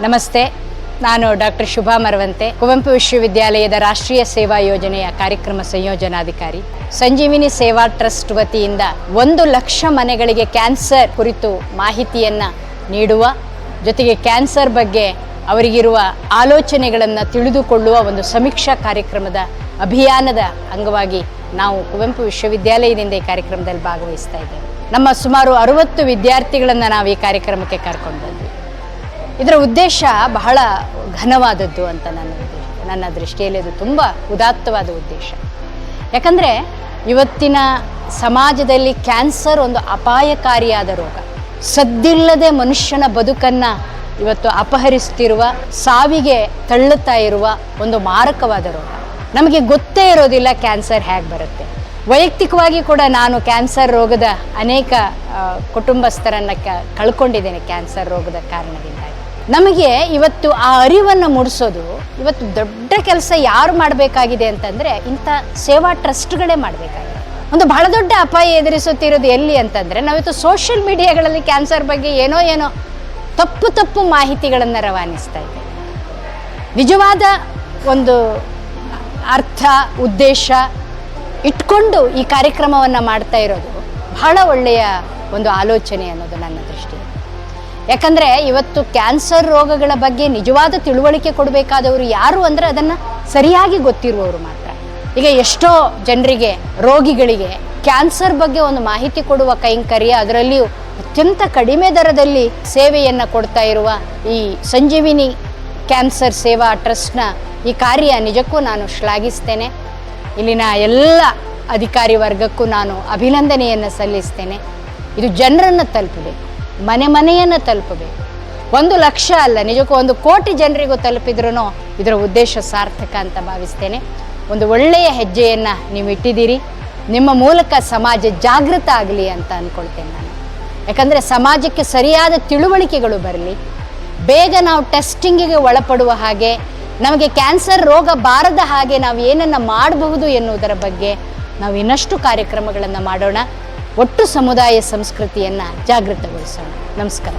ನಮಸ್ತೆ, ನಾನು ಡಾಕ್ಟರ್ ಶುಭಾ ಮರವಂತೆ, ಕುವೆಂಪು ವಿಶ್ವವಿದ್ಯಾಲಯದ ರಾಷ್ಟ್ರೀಯ ಸೇವಾ ಯೋಜನೆಯ ಕಾರ್ಯಕ್ರಮ ಸಂಯೋಜನಾಧಿಕಾರಿ. ಸಂಜೀವಿನಿ ಸೇವಾ ಟ್ರಸ್ಟ್ ವತಿಯಿಂದ 1,00,000 ಮನೆಗಳಿಗೆ ಕ್ಯಾನ್ಸರ್ ಕುರಿತು ಮಾಹಿತಿಯನ್ನು ನೀಡುವ ಜೊತೆಗೆ ಕ್ಯಾನ್ಸರ್ ಬಗ್ಗೆ ಅವರಿಗಿರುವ ಆಲೋಚನೆಗಳನ್ನು ತಿಳಿದುಕೊಳ್ಳುವ ಒಂದು ಸಮೀಕ್ಷಾ ಕಾರ್ಯಕ್ರಮದ ಅಭಿಯಾನದ ಅಂಗವಾಗಿ ನಾವು ಕುವೆಂಪು ವಿಶ್ವವಿದ್ಯಾಲಯದಿಂದ ಈ ಕಾರ್ಯಕ್ರಮದಲ್ಲಿ ಭಾಗವಹಿಸ್ತಾ ಇದ್ದೇವೆ. ನಮ್ಮ ಸುಮಾರು 60 ವಿದ್ಯಾರ್ಥಿಗಳನ್ನು ನಾವು ಈ ಕಾರ್ಯಕ್ರಮಕ್ಕೆ ಕರ್ಕೊಂಡು ಬಂದ್ವಿ. ಇದರ ಉದ್ದೇಶ ಬಹಳ ಘನವಾದದ್ದು ಅಂತ ನನ್ನ ದೃಷ್ಟಿಯಲ್ಲಿ ಇದು ತುಂಬ ಉದಾತ್ತವಾದ ಉದ್ದೇಶ. ಯಾಕಂದರೆ ಇವತ್ತಿನ ಸಮಾಜದಲ್ಲಿ ಕ್ಯಾನ್ಸರ್ ಒಂದು ಅಪಾಯಕಾರಿಯಾದ ರೋಗ. ಸದ್ದಿಲ್ಲದೆ ಮನುಷ್ಯನ ಬದುಕನ್ನು ಇವತ್ತು ಅಪಹರಿಸ್ತಿರುವ, ಸಾವಿಗೆ ತಳ್ಳುತ್ತಾ ಇರುವ ಒಂದು ಮಾರಕವಾದ ರೋಗ. ನಮಗೆ ಗೊತ್ತೇ ಇರೋದಿಲ್ಲ ಕ್ಯಾನ್ಸರ್ ಹೇಗೆ ಬರುತ್ತೆ. ವೈಯಕ್ತಿಕವಾಗಿ ಕೂಡ ನಾನು ಕ್ಯಾನ್ಸರ್ ರೋಗದ ಅನೇಕ ಕುಟುಂಬಸ್ಥರನ್ನು ಕಳ್ಕೊಂಡಿದ್ದೇನೆ ಕ್ಯಾನ್ಸರ್ ರೋಗದ ಕಾರಣದಿಂದಾಗಿ. ನಮಗೆ ಇವತ್ತು ಆ ಅರಿವನ್ನು ಮೂಡಿಸೋದು ಇವತ್ತು ದೊಡ್ಡ ಕೆಲಸ ಯಾರು ಮಾಡಬೇಕಾಗಿದೆ ಅಂತಂದರೆ ಇಂಥ ಸೇವಾ ಟ್ರಸ್ಟ್ಗಳೇ ಮಾಡಬೇಕಾಗಿದೆ. ಒಂದು ಬಹಳ ದೊಡ್ಡ ಅಪಾಯ ಎದುರಿಸುತ್ತಿರೋದು ಎಲ್ಲಿ ಅಂತಂದರೆ ನಾವಿತ್ತು ಸೋಷಿಯಲ್ ಮೀಡಿಯಾಗಳಲ್ಲಿ ಕ್ಯಾನ್ಸರ್ ಬಗ್ಗೆ ಏನೋ ತಪ್ಪು ಮಾಹಿತಿಗಳನ್ನು ರವಾನಿಸ್ತಾ ಇದ್ದೇವೆ. ನಿಜವಾದ ಒಂದು ಅರ್ಥ ಉದ್ದೇಶ ಇಟ್ಕೊಂಡು ಈ ಕಾರ್ಯಕ್ರಮವನ್ನು ಮಾಡ್ತಾ ಇರೋದು ಬಹಳ ಒಳ್ಳೆಯ ಒಂದು ಆಲೋಚನೆ ಅನ್ನೋದು ನನ್ನ ದೃಷ್ಟಿ. ಯಾಕಂದರೆ ಇವತ್ತು ಕ್ಯಾನ್ಸರ್ ರೋಗಗಳ ಬಗ್ಗೆ ನಿಜವಾದ ತಿಳುವಳಿಕೆ ಕೊಡಬೇಕಾದವರು ಯಾರು ಅಂದರೆ ಅದನ್ನು ಸರಿಯಾಗಿ ಗೊತ್ತಿರುವವರು ಮಾತ್ರ. ಈಗ ಎಷ್ಟೋ ಜನರಿಗೆ, ರೋಗಿಗಳಿಗೆ ಕ್ಯಾನ್ಸರ್ ಬಗ್ಗೆ ಒಂದು ಮಾಹಿತಿ ಕೊಡುವ ಕೈಂಕರ್ಯ, ಅದರಲ್ಲಿಯೂ ಅತ್ಯಂತ ಕಡಿಮೆ ದರದಲ್ಲಿ ಸೇವೆಯನ್ನು ಕೊಡ್ತಾ ಇರುವ ಈ ಸಂಜೀವಿನಿ ಕ್ಯಾನ್ಸರ್ ಸೇವಾ ಟ್ರಸ್ಟ್ನ ಈ ಕಾರ್ಯ ನಿಜಕ್ಕೂ ನಾನು ಶ್ಲಾಘಿಸ್ತೇನೆ. ಇಲ್ಲಿನ ಎಲ್ಲ ಅಧಿಕಾರಿ ವರ್ಗಕ್ಕೂ ನಾನು ಅಭಿನಂದನೆಯನ್ನು ಸಲ್ಲಿಸ್ತೇನೆ. ಇದು ಜನರನ್ನು ತಲುಪಬೇಕು, ಮನೆಯನ್ನು ತಲುಪಬೇಕು. 1,00,000 ಅಲ್ಲ, ನಿಜಕ್ಕೂ 1 ಕೋಟಿ ಜನರಿಗೂ ತಲುಪಿದ್ರೂ ಇದರ ಉದ್ದೇಶ ಸಾರ್ಥಕ ಅಂತ ಭಾವಿಸ್ತೇನೆ. ಒಂದು ಒಳ್ಳೆಯ ಹೆಜ್ಜೆಯನ್ನು ನೀವು ಇಟ್ಟಿದ್ದೀರಿ. ನಿಮ್ಮ ಮೂಲಕ ಸಮಾಜ ಜಾಗೃತ ಆಗಲಿ ಅಂತ ಅಂದ್ಕೊಳ್ತೇನೆ ನಾನು. ಯಾಕಂದರೆ ಸಮಾಜಕ್ಕೆ ಸರಿಯಾದ ತಿಳುವಳಿಕೆಗಳು ಬರಲಿ, ಬೇಗ ನಾವು ಟೆಸ್ಟಿಂಗಿಗೆ ಒಳಪಡುವ ಹಾಗೆ, ನಮಗೆ ಕ್ಯಾನ್ಸರ್ ರೋಗ ಬಾರದ ಹಾಗೆ ನಾವು ಏನನ್ನು ಮಾಡಬಹುದು ಎನ್ನುವುದರ ಬಗ್ಗೆ ನಾವು ಇನ್ನಷ್ಟು ಕಾರ್ಯಕ್ರಮಗಳನ್ನು ಮಾಡೋಣ. ಒಟ್ಟು ಸಮುದಾಯ ಸಂಸ್ಕೃತಿಯನ್ನು ಜಾಗೃತಗೊಳಿಸೋಣ. ನಮಸ್ಕಾರ.